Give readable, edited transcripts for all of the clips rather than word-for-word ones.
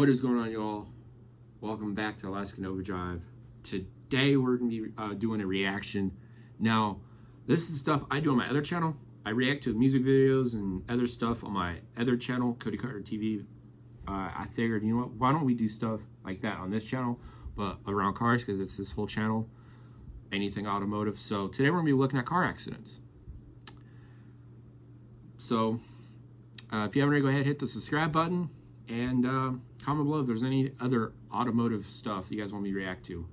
What is going on, y'all? Welcome back to Alaskan Overdrive. Today we're going to be doing a reaction. Now, this is stuff I do on my other channel. I react to music videos and other stuff on my other channel, Cody Carter TV. I figured, you know what, why don't we do stuff like that on this channel, but around cars, because it's this whole channel, anything automotive. So today we're going to be looking at car accidents. So if you haven't already, go ahead, hit the subscribe button, and comment below if there's any other automotive stuff you guys want me to react to.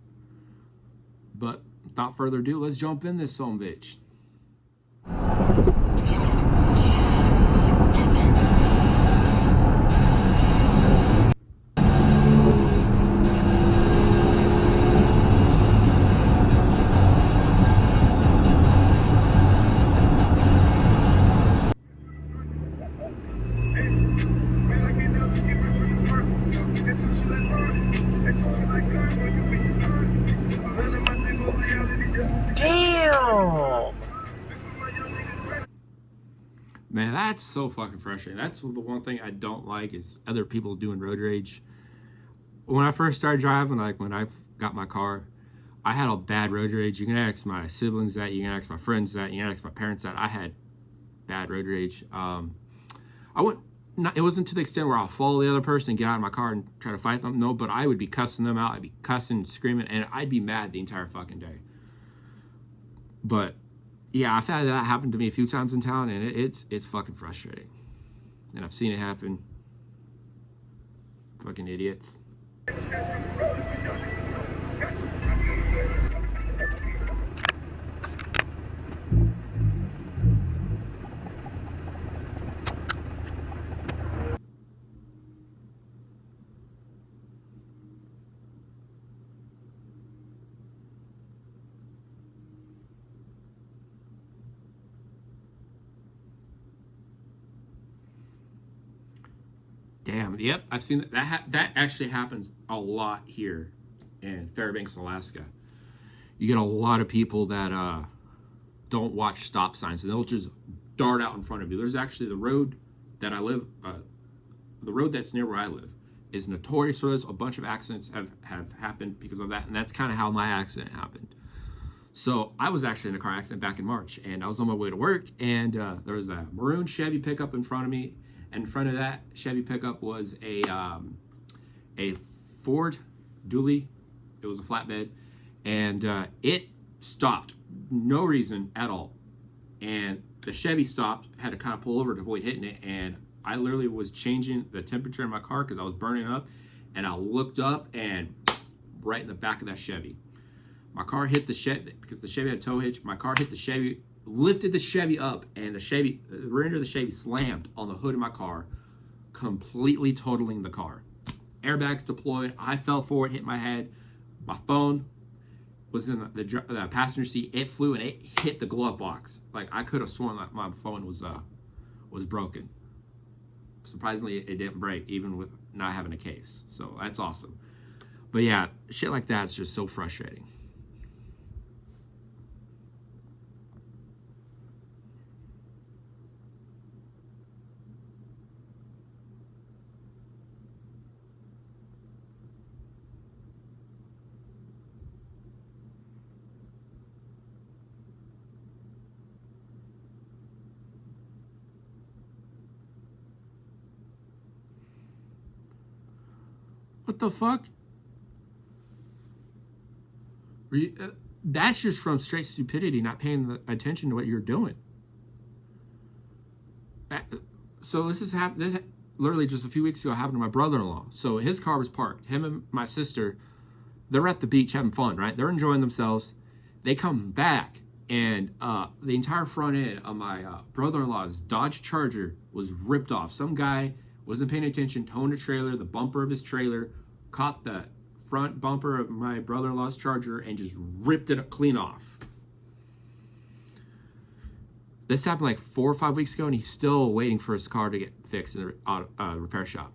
But without further ado, let's jump in this son of a bitch. Damn! Man, that's so fucking frustrating. That's the one thing I don't like is other people doing road rage. When I first started driving, like when I got my car, I had a bad road rage. You can ask my siblings that, you can ask my friends that, you can ask my parents that. I had bad road rage. It wasn't to the extent where I'll follow the other person and get out of my car and try to fight them. No, but I would be cussing them out. I'd be cussing, screaming, and I'd be mad the entire fucking day. But yeah, I've had that happen to me a few times in town, and it's fucking frustrating. And I've seen it happen. Fucking idiots. Damn, yep, I've seen that. That actually happens a lot here in Fairbanks, Alaska. You get a lot of people that don't watch stop signs, and they'll just dart out in front of you. There's actually the road that I live, the road that's near where I live, is notorious for this. A bunch of accidents have happened because of that, and that's kind of how my accident happened. So I was actually in a car accident back in March, and I was on my way to work, and there was a maroon Chevy pickup in front of me. And in front of that Chevy pickup was a Ford dually. It was a flatbed, and it stopped, no reason at all. And the Chevy stopped, had to kind of pull over to avoid hitting it, and I literally was changing the temperature in my car because I was burning up, and I looked up and right in the back of that Chevy. My car hit the Chevy, because the Chevy had a tow hitch, my car hit the Chevy, lifted the Chevy up, and the rear end of the Chevy slammed on the hood of my car, completely totaling the car. Airbags deployed, I fell forward, hit my head, my phone was in the passenger seat, it flew and it hit the glove box. Like, I could have sworn that my phone was broken. Surprisingly, it didn't break, even with not having a case, so that's awesome. But yeah, shit like that's just so frustrating. What the fuck? That's just from straight stupidity, not paying attention to what you're doing. So this literally just a few weeks ago happened to my brother-in-law. So his car was parked. Him and my sister, they're at the beach having fun, right? They're enjoying themselves. They come back, and the entire front end of my brother-in-law's Dodge Charger was ripped off. Some guy wasn't paying attention, towing a trailer, the bumper of his trailer, caught the front bumper of my brother-in-law's Charger and just ripped it clean off. This happened like 4 or 5 weeks ago, and he's still waiting for his car to get fixed in the repair shop.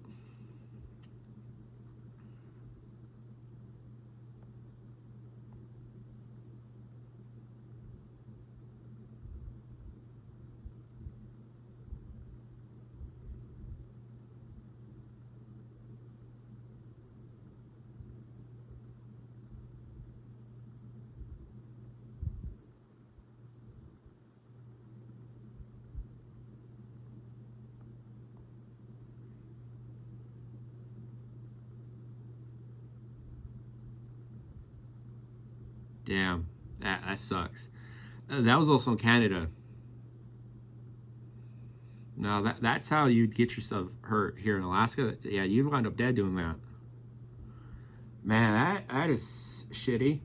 Damn, that sucks. That was also in Canada. No, that's how you'd get yourself hurt here in Alaska. Yeah, you'd wind up dead doing that. Man, that is shitty.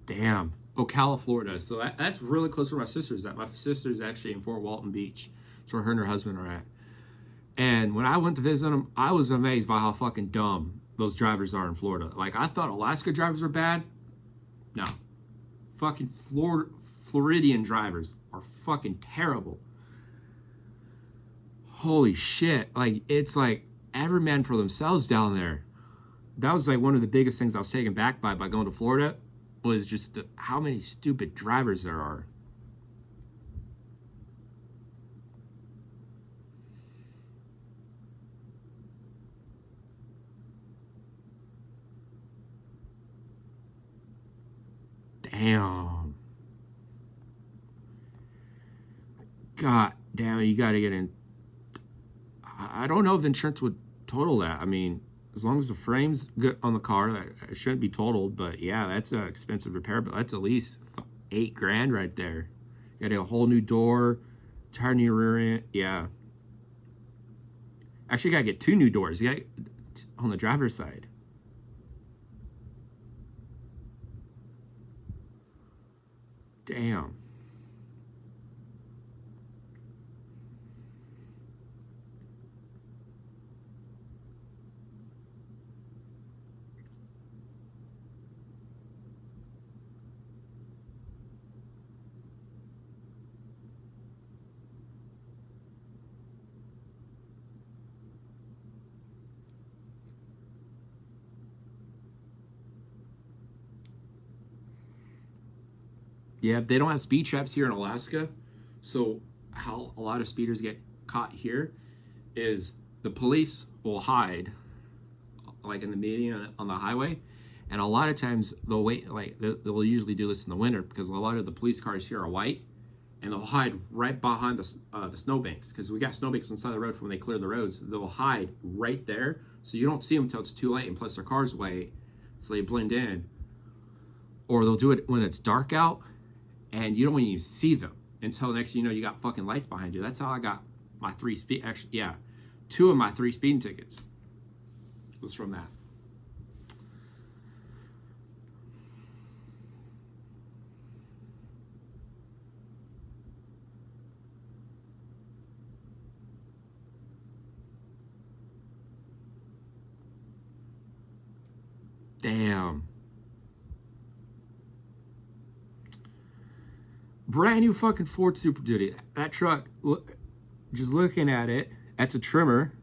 Damn. Ocala, Florida. So that's really close where my sister's at. My sister's actually in Fort Walton Beach. That's where her and her husband are at. And when I went to visit them, I was amazed by how fucking dumb those drivers are in Florida. Like, I thought Alaska drivers were bad. No. Fucking Floridian drivers are fucking terrible. Holy shit. Like, it's like every man for themselves down there. That was like one of the biggest things I was taken back by going to Florida, was just how many stupid drivers there are. Damn. God damn, you gotta get in. I don't know if insurance would total that. I mean, as long as the frame's good on the car, it shouldn't be totaled. But yeah, that's an expensive repair. But that's at least $8,000 right there. You got a whole new door, entire new rear end. Yeah. Actually, you gotta get 2 new doors. You got on the driver's side. Damn. Yeah, they don't have speed traps here in Alaska. So how a lot of speeders get caught here is the police will hide like in the median on the highway, and a lot of times they'll wait, like they'll usually do this in the winter because a lot of the police cars here are white, and they'll hide right behind the snowbanks, because we got snowbanks on the side of the road. From when they clear the roads, they'll hide right there so you don't see them until it's too late, and plus their car's white, so they blend in. Or they'll do it when it's dark out and you don't even see them until next thing you know you got fucking lights behind you. That's how I got my 3 speed, actually, yeah, 2 of my 3 speeding tickets was from that. Damn. Brand new fucking Ford Super Duty. That truck, just looking at it, that's a trimmer.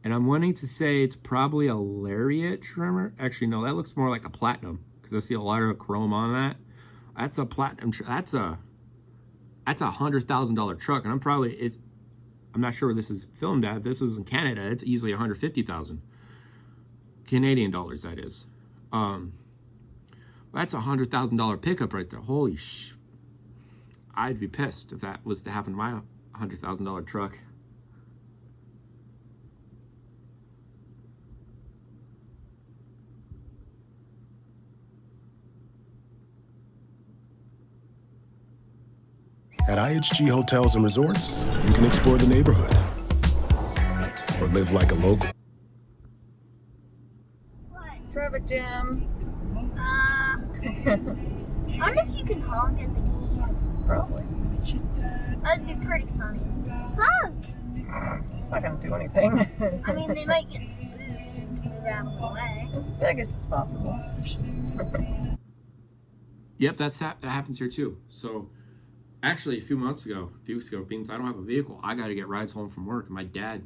And I'm wanting to say it's probably a Lariat trimmer. Actually, no, that looks more like a Platinum, because I see a lot of chrome on that. That's a Platinum. That's a $100,000 truck, and I'm not sure where this is filmed at. If this is in Canada, it's easily 150,000 Canadian dollars. That is. That's a $100,000 pickup right there. Holy sh! I'd be pissed if that was to happen to my $100,000 truck. At IHG Hotels and Resorts, you can explore the neighborhood or live like a local. Traffic jam. I wonder if you can honk at the geese. Probably. That'd be pretty funny. Honk! It's not gonna do anything. I mean, they might get spooked and move out of the way. I guess it's possible. Yep, that happens here too. So, actually, a few weeks ago, being I don't have a vehicle, I got to get rides home from work. And my dad,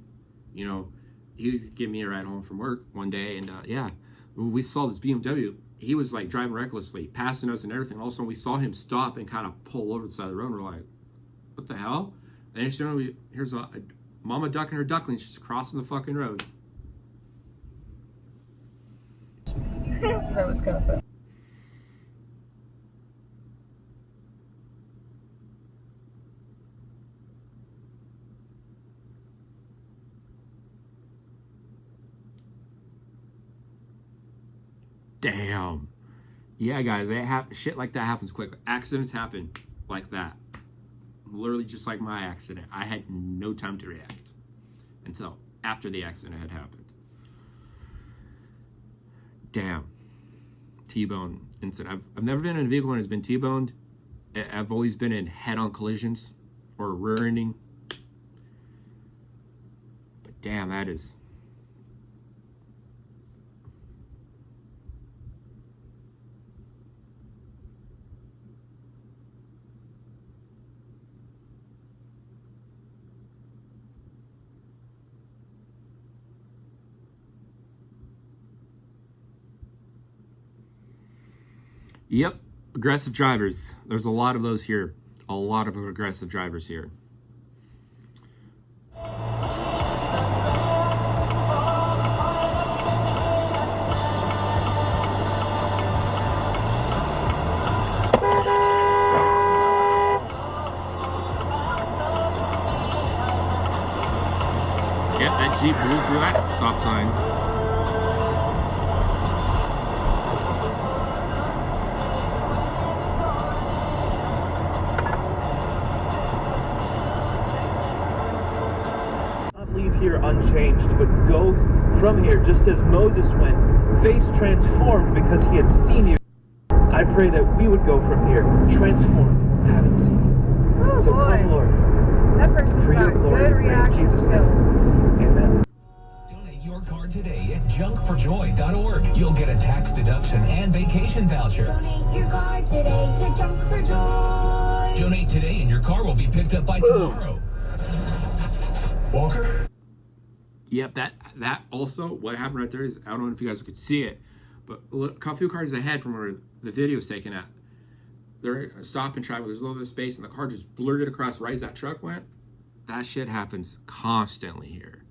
he was giving me a ride home from work one day, and yeah, we saw this BMW. He was like driving recklessly, passing us and everything. All of a sudden, we saw him stop and kind of pull over the side of the road. And we're like, "What the hell?" And next thing you know, here's a mama duck and her ducklings just crossing the fucking road. That was kind of fun. Damn. Yeah, guys, shit like that happens quick. Accidents happen like that. Literally just like my accident. I had no time to react until after the accident had happened. Damn. T-bone incident. I've never been in a vehicle that has been T-boned. I've always been in head-on collisions or rear-ending. But damn, that is... Yep, aggressive drivers. There's a lot of those here. A lot of aggressive drivers here. Yep, that Jeep blew through that stop sign. Here unchanged, but go from here just as Moses went, face transformed because he had seen you. I pray that we would go from here transformed, having seen you. Oh, So boy. come, Lord, That person's for your got glory, good we pray in reaction Jesus' name. skills. Amen. Donate your car today at junkforjoy.org. You'll get a tax deduction and vacation voucher. Donate your car today to Junk for Joy. Donate today and your car will be picked up by tomorrow. Walker? Yep, that also, what happened right there is, I don't know if you guys could see it, but a few cars ahead from where the video is taken at, they're stop and try, there's a little bit of space, and the car just blurted across right as that truck went. That shit happens constantly here.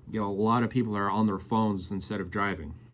You know, a lot of people are on their phones instead of driving.